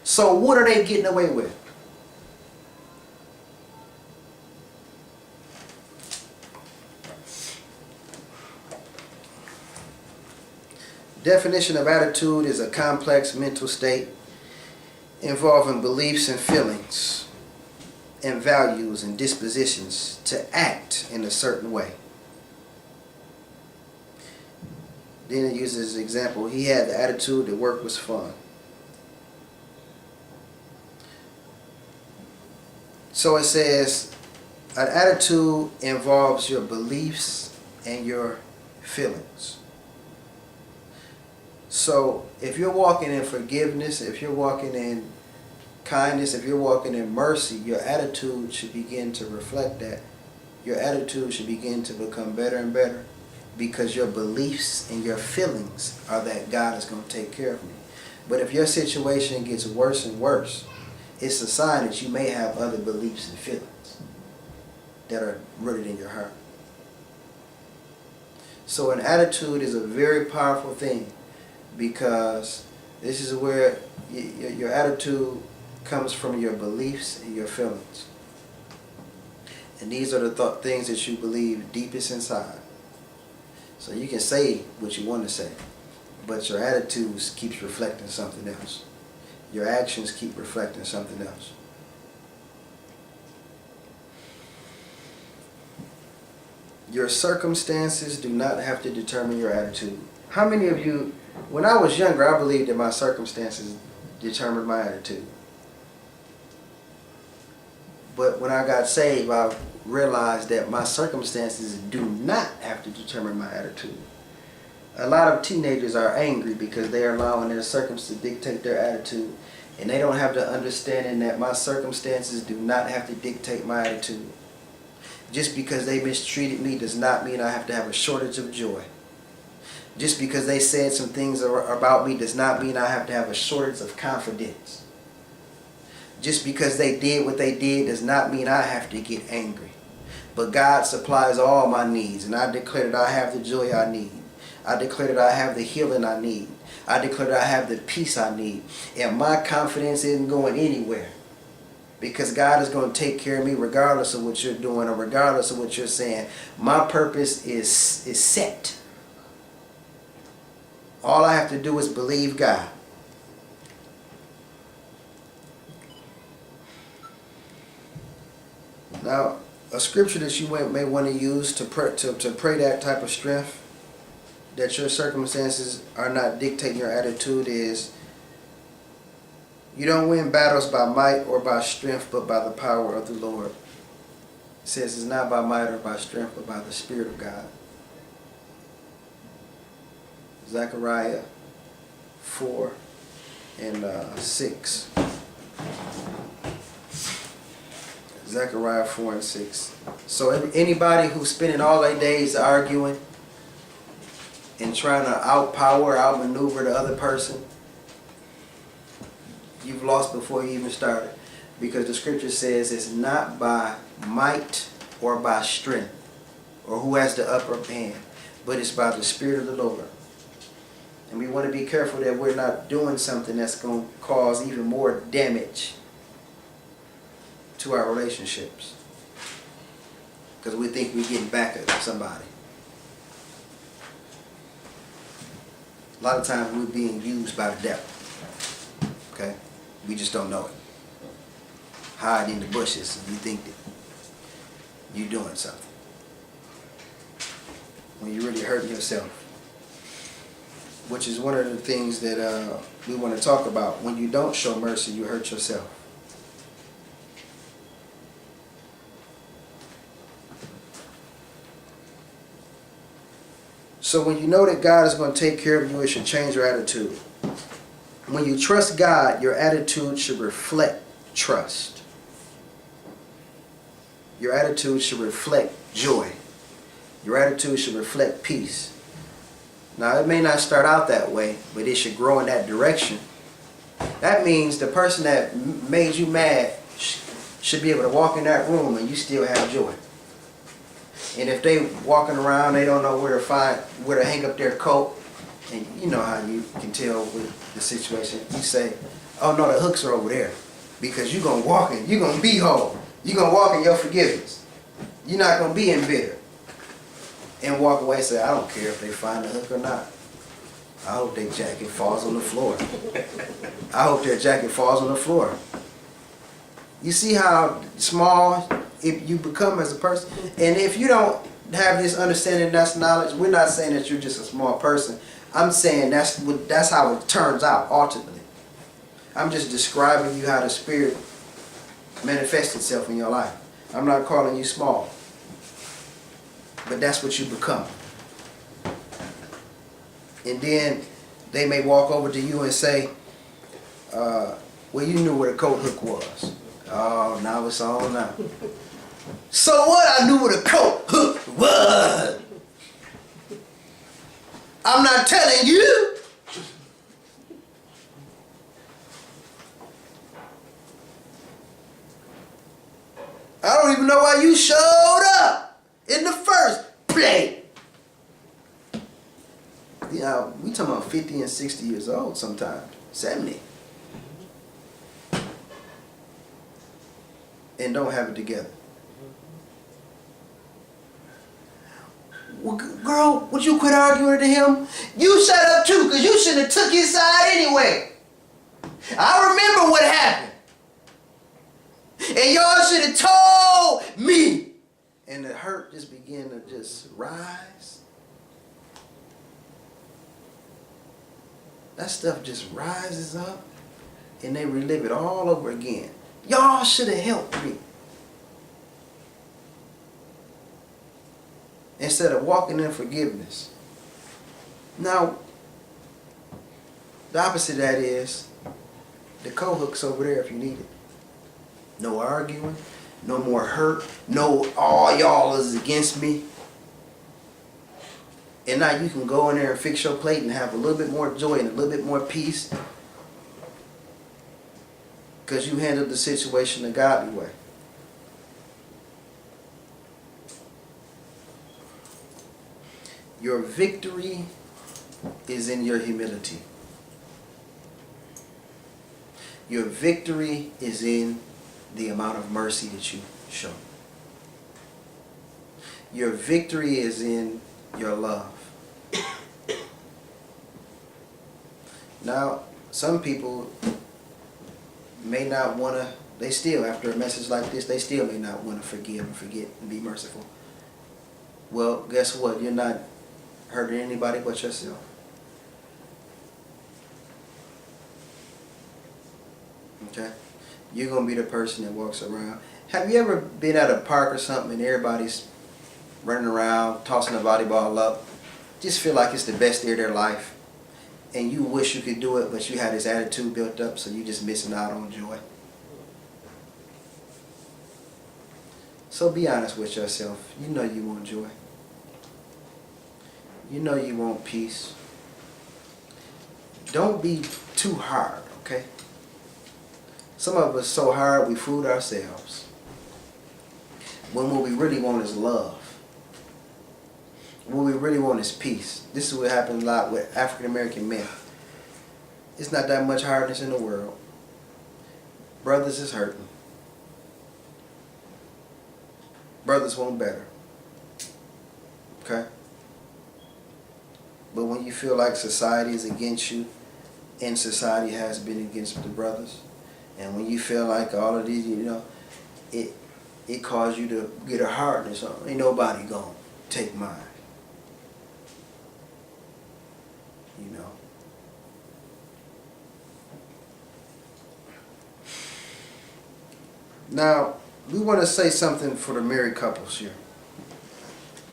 So what are they getting away with? Definition of attitude is a complex mental state involving beliefs and feelings and values and dispositions to act in a certain way. Then it uses an example. He had the attitude that work was fun. So it says an attitude involves your beliefs and your feelings. So if you're walking in forgiveness, if you're walking in kindness, if you're walking in mercy, your attitude should begin to reflect that. Your attitude should begin to become better and better, because your beliefs and your feelings are that God is going to take care of me. But if your situation gets worse and worse, it's a sign that you may have other beliefs and feelings that are rooted in your heart. So an attitude is a very powerful thing, because this is where your attitude comes from your beliefs and your feelings. And these are the things that you believe deepest inside. So you can say what you want to say, but your attitudes keeps reflecting something else. Your actions keep reflecting something else. Your circumstances do not have to determine your attitude. How many of you, when I was younger, I believed that my circumstances determined my attitude. But when I got saved, I realized that my circumstances do not have to determine my attitude. A lot of teenagers are angry because they are allowing their circumstances to dictate their attitude. And they don't have the understanding that my circumstances do not have to dictate my attitude. Just because they mistreated me does not mean I have to have a shortage of joy. Just because they said some things about me does not mean I have to have a shortage of confidence. Just because they did what they did does not mean I have to get angry. But God supplies all my needs, and I declare that I have the joy I need. I declare that I have the healing I need. I declare that I have the peace I need. And my confidence isn't going anywhere, because God is going to take care of me regardless of what you're doing or regardless of what you're saying. My purpose is set. All I have to do is believe God. Now, a scripture that you may want to use to pray that type of strength, that your circumstances are not dictating your attitude, is, you don't win battles by might or by strength, but by the power of the Lord. It says it's not by might or by strength, but by the Spirit of God. Zechariah 4 and 6. Zechariah 4 and 6. So anybody who's spending all their days arguing and trying to outmaneuver the other person, you've lost before you even started. Because the scripture says it's not by might or by strength or who has the upper hand, but it's by the Spirit of the Lord. And we want to be careful that we're not doing something that's going to cause even more damage to our relationships, because we think we're getting back at somebody. A lot of times we're being used by the devil. Okay? We just don't know it. Hide in the bushes and you think that you're doing something, when you're really hurting yourself. Which is one of the things that we want to talk about. When you don't show mercy, you hurt yourself. So when you know that God is going to take care of you, it should change your attitude. When you trust God, your attitude should reflect trust. Your attitude should reflect joy. Your attitude should reflect peace. Now, it may not start out that way, but it should grow in that direction. That means the person that made you mad should be able to walk in that room and you still have joy. And if they walking around, they don't know where to hang up their coat, and you know how you can tell with the situation. You say, Oh no, the hooks are over there. Because you're going to walk in, you're going to be whole. You're going to walk in your forgiveness. You're not going to be embittered. And walk away and say, I don't care if they find the hook or not. I hope their jacket falls on the floor. I hope their jacket falls on the floor. You see how small you become as a person? And if you don't have this understanding, that's knowledge, we're not saying that you're just a small person. I'm saying that's how it turns out ultimately. I'm just describing you how the Spirit manifests itself in your life. I'm not calling you small. But that's what you become. And then they may walk over to you and say, well, you knew what a coat hook was. Oh, now it's all now. So what? I knew what a coat hook was. I'm not telling you. I don't even know why you showed up in the first place. Yeah, we talking about 50 and 60 years old sometimes, 70. And don't have it together. Well, girl, would you quit arguing to him? You shut up too, because you should have took his side anyway. I remember what happened. And y'all should have told me. And the hurt just began to just rise. That stuff just rises up. And they relive it all over again. Y'all should have helped me. Instead of walking in forgiveness. Now, the opposite of that is the co-hook's over there if you need it. No arguing, no more hurt, no all y'all is against me. And now you can go in there and fix your plate and have a little bit more joy and a little bit more peace. Because you handled the situation the godly way. Your victory is in your humility. Your victory is in the amount of mercy that you show. Your victory is in your love. Now, some people may not want to, they still, after a message like this, they still may not want to forgive and forget and be merciful. Well, guess what? You're not hurting anybody but yourself. Okay? You're going to be the person that walks around. Have you ever been at a park or something and everybody's running around, tossing the volleyball up? Just feel like it's the best day of their life. And you wish you could do it, but you had this attitude built up, so you're just missing out on joy. So be honest with yourself. You know you want joy. You know you want peace. Don't be too hard, okay? Some of us so hard we fool ourselves. When what we really want is love. What we really want is peace. This is what happens a lot with African American men. It's not that much hardness in the world. Brothers is hurting. Brothers want better. Okay? But when you feel like society is against you, and society has been against the brothers, and when you feel like all of these, you know, it caused you to get a hardness on. Ain't nobody gonna take mine. You know. Now, we want to say something for the married couples here.